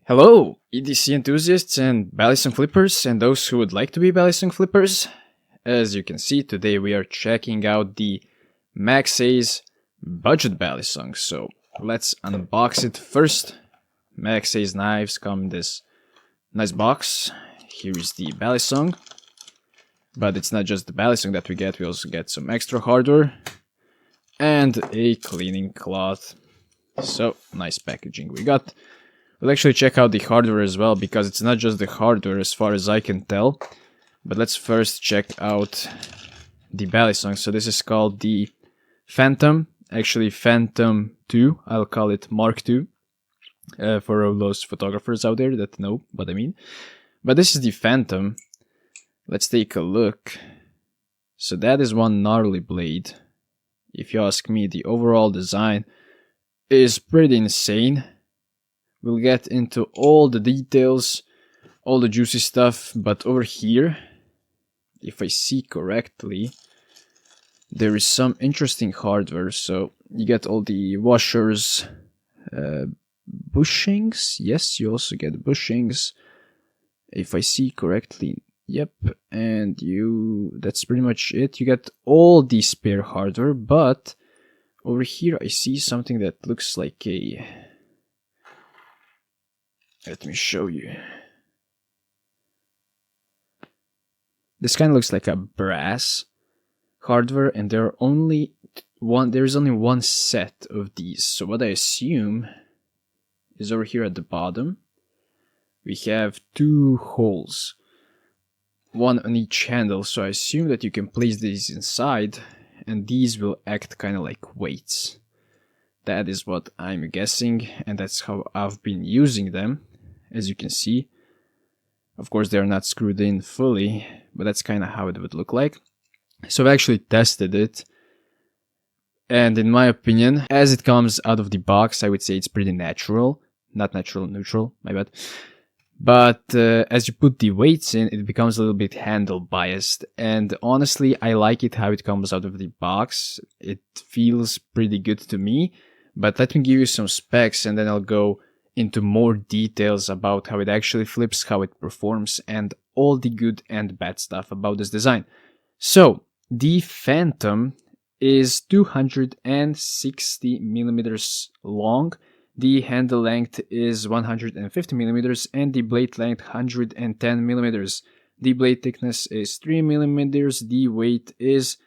Hello, EDC enthusiasts and Balisong flippers and those who would like to be Balisong flippers. As you can see, today we are checking out the Maxace Budget Balisong. So let's unbox it first. Maxace knives come in this nice box. Here is the Balisong. But it's not just the Balisong that we also get some extra hardware and a cleaning cloth. So nice packaging we got. We'll actually check out the hardware as well, because it's not just the hardware as far as I can tell. But let's first check out the Balisong. So this is called the Phantom, actually Phantom II, I'll call it Mark II, for all those photographers out there that know what I mean. But this is the Phantom. Let's take a look. So that is one gnarly blade. If you ask me, the overall design is pretty insane. We'll get into all the details, all the juicy stuff, but over here, if I see correctly, there is some interesting hardware. So you get all the washers, bushings. Yes, you also get bushings. If I see correctly, yep. And that's pretty much it. You get all the spare hardware, but over here I see something that looks like a... Let me show you. This kind of looks like a brass hardware, and there is only one set of these. So what I assume is over here at the bottom, we have two holes, one on each handle. So I assume that you can place these inside, and these will act kind of like weights. That is what I'm guessing, and that's how I've been using them. As you can see, of course they are not screwed in fully, but that's kind of how it would look like. So I've actually tested it, and in my opinion, as it comes out of the box, I would say it's pretty natural. Not natural, neutral, my bad. But as you put the weights in, it becomes a little bit handle biased, and honestly I like it how it comes out of the box. It feels pretty good to me. But let me give you some specs, and then I'll go into more details about how it actually flips, how it performs, and all the good and bad stuff about this design. So the Phantom is 260 millimeters long, the handle length is 150 millimeters, and the blade length 110 millimeters. The blade thickness is 3 millimeters. The weight is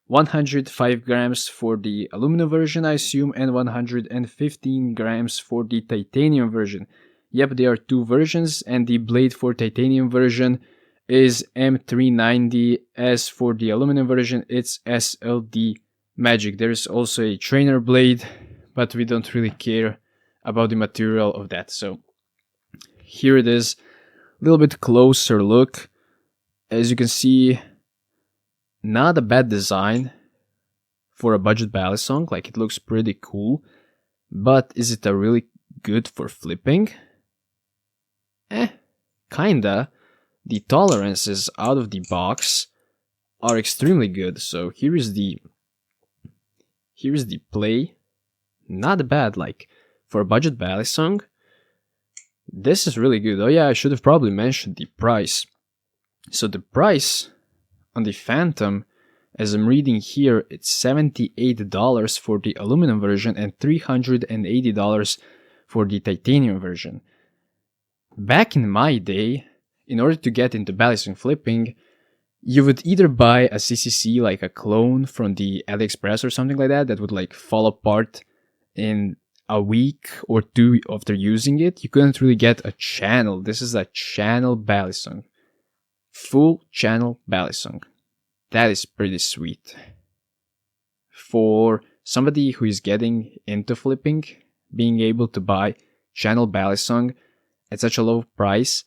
105 grams for the aluminum version, I assume, and 115 grams for the titanium version. Yep, there are two versions, and the blade for titanium version is M390. As for the aluminum version, it's SLD Magic. There's also a trainer blade, but we don't really care about the material of that. So here it is, a little bit closer look. As you can see, not a bad design for a budget Balisong, like it looks pretty cool, but is it a really good for flipping? Kinda. The tolerances out of the box are extremely good. So here is the play. Not bad, like for a budget Balisong. This is really good. Oh yeah, I should have probably mentioned the price. So the price on the Phantom, as I'm reading here, it's $78 for the aluminum version and $380 for the titanium version. Back in my day, in order to get into Balisong flipping, you would either buy a CCC, like a clone from the AliExpress or something like that would like fall apart in a week or two after using it. You couldn't really get a channel. This is a channel Balisong. Full channel Balisong. That is pretty sweet. For somebody who is getting into flipping, being able to buy channel Balisong at such a low price,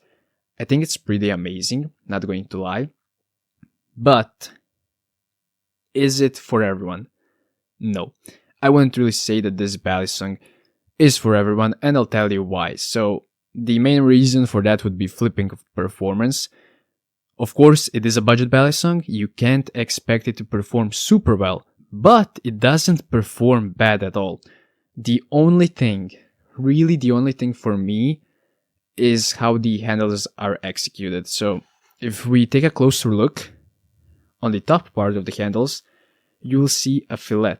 I think it's pretty amazing, not going to lie. But is it for everyone? No. I wouldn't really say that this Balisong is for everyone, and I'll tell you why. So the main reason for that would be flipping performance. Of course, it is a budget Balisong, you can't expect it to perform super well, but it doesn't perform bad at all. The only thing, really the only thing for me is how the handles are executed. So if we take a closer look on the top part of the handles, you'll see a fillet.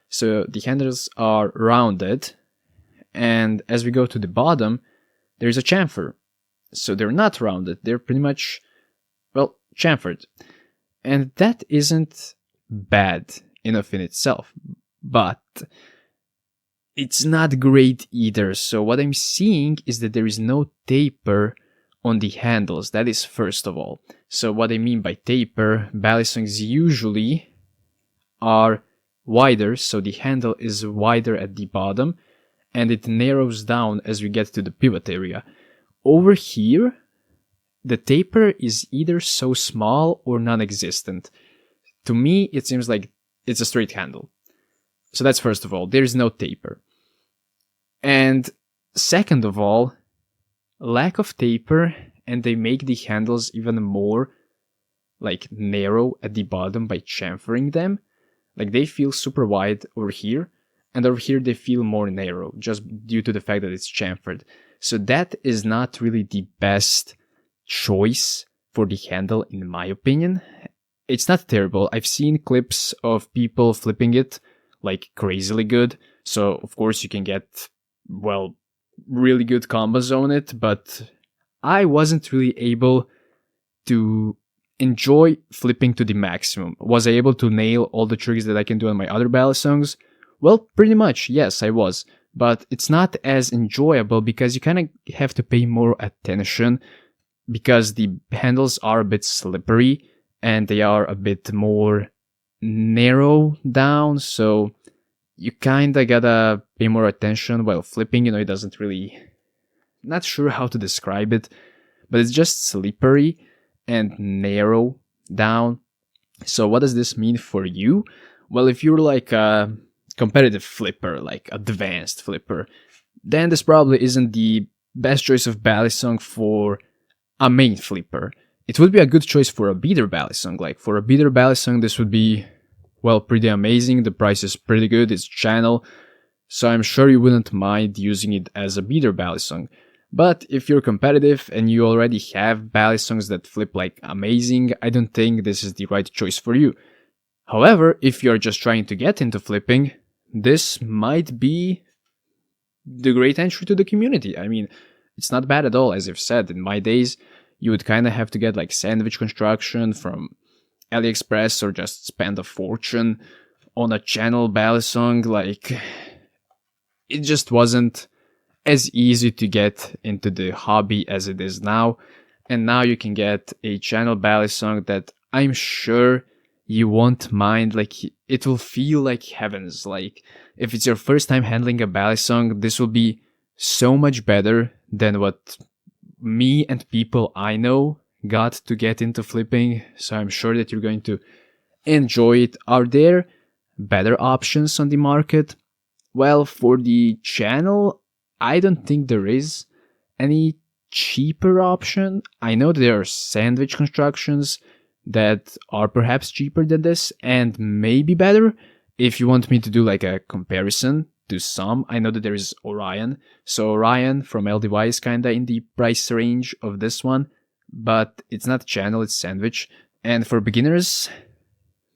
So the handles are rounded, and as we go to the bottom, there's a chamfer. So they're not rounded, they're pretty much, well, chamfered. And that isn't bad enough in itself, but it's not great either. So what I'm seeing is that there is no taper on the handles. That is first of all. So what I mean by taper, Balisongs usually are wider, so the handle is wider at the bottom and it narrows down as we get to the pivot area. Over here, the taper is either so small or non-existent. To me, it seems like it's a straight handle. So that's first of all, there's no taper. And second of all, lack of taper, and they make the handles even more like narrow at the bottom by chamfering them. Like they feel super wide over here, and over here they feel more narrow just due to the fact that it's chamfered. So that is not really the best choice for the handle in my opinion. It's not terrible. I've seen clips of people flipping it like crazily good. So of course you can get, well, really good combos on it, but I wasn't really able to enjoy flipping to the maximum. Was I able to nail all the tricks that I can do on my other Balisongs? Well, pretty much, yes, I was. But it's not as enjoyable because you kind of have to pay more attention because the handles are a bit slippery and they are a bit more narrow down, so you kind of gotta pay more attention while flipping. It doesn't really... Not sure how to describe it, but it's just slippery and narrow down. So what does this mean for you? Well, if you're like a competitive flipper, like advanced flipper, then this probably isn't the best choice of Balisong for a main flipper. It would be a good choice for a beater Balisong. Like for a beater Balisong, this would be, well, pretty amazing. The price is pretty good, it's channel, so I'm sure you wouldn't mind using it as a beater Balisong. But if you're competitive and you already have Balisongs that flip like amazing, I don't think this is the right choice for you. However, if you're just trying to get into flipping, this might be the great entry to the community. I mean, it's not bad at all. As I've said, in my days, you would kind of have to get like sandwich construction from AliExpress or just spend a fortune on a channel Balisong. Like, it just wasn't as easy to get into the hobby as it is now. And now you can get a channel Balisong that I'm sure you won't mind. Like, it will feel like heavens. Like, if it's your first time handling a Balisong, this will be so much better than what me and people I know got to get into flipping. So I'm sure that you're going to enjoy it. Are there better options on the market? Well, for the channel, I don't think there is any cheaper option. I know there are sandwich constructions that are perhaps cheaper than this and maybe better. If you want me to do like a comparison to some, I know that there is Orion. So Orion from LDY is kinda in the price range of this one, but it's not channel, it's sandwich. And for beginners,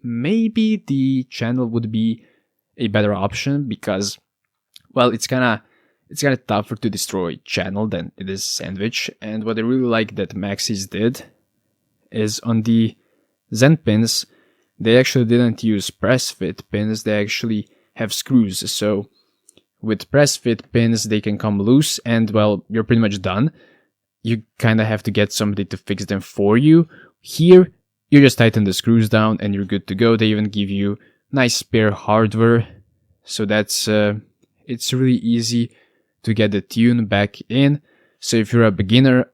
maybe the channel would be a better option because, well, it's kind of tougher to destroy channel than it is sandwich. And what I really like that Maxace did is on the Zen pins, they actually didn't use press fit pins, they actually have screws. So with press fit pins, they can come loose and, well, you're pretty much done. You kind of have to get somebody to fix them for you. Here, you just tighten the screws down and you're good to go. They even give you nice spare hardware. So that's, it's really easy to get the tune back in. So if you're a beginner,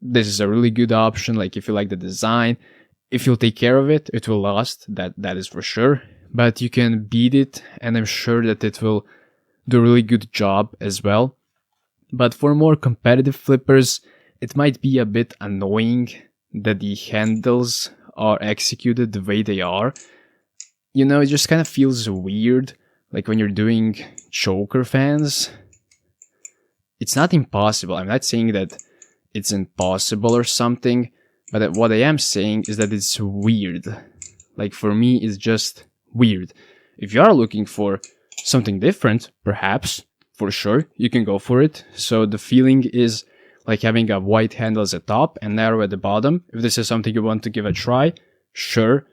this is a really good option. Like if you like the design, if you'll take care of it, it will last, that is for sure. But you can beat it, and I'm sure that it will do a really good job as well. But for more competitive flippers, it might be a bit annoying that the handles are executed the way they are. It just kind of feels weird, like when you're doing choker fans. It's not impossible. I'm not saying that it's impossible or something, but what I am saying is that it's weird. Like, for me, it's just weird. If you are looking for something different, perhaps, for sure, you can go for it. So the feeling is like having a white handle at the top and narrow at the bottom. If this is something you want to give a try, sure,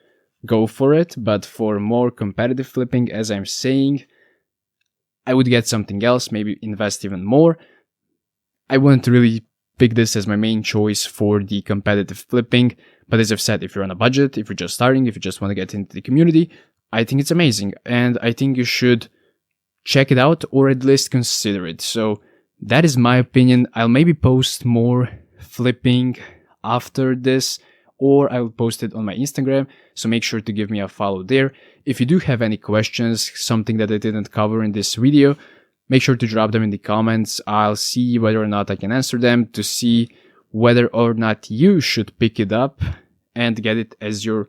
go for it. But for more competitive flipping, as I'm saying, I would get something else, maybe invest even more. I wouldn't really pick this as my main choice for the competitive flipping. But as I've said, if you're on a budget, if you're just starting, if you just want to get into the community, I think it's amazing. And I think you should check it out or at least consider it. So that is my opinion. I'll maybe post more flipping after this, or I'll post it on my Instagram. So make sure to give me a follow there. If you do have any questions, something that I didn't cover in this video, make sure to drop them in the comments. I'll see whether or not I can answer them to see whether or not you should pick it up and get it as your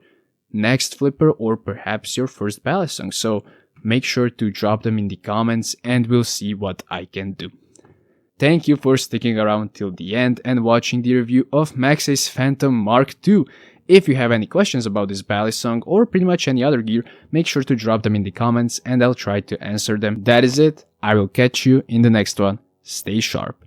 next flipper or perhaps your first Balisong. So make sure to drop them in the comments and we'll see what I can do. Thank you for sticking around till the end and watching the review of Maxace Phantom Mark II. If you have any questions about this Balisong or pretty much any other gear, make sure to drop them in the comments and I'll try to answer them. That is it. I will catch you in the next one. Stay sharp.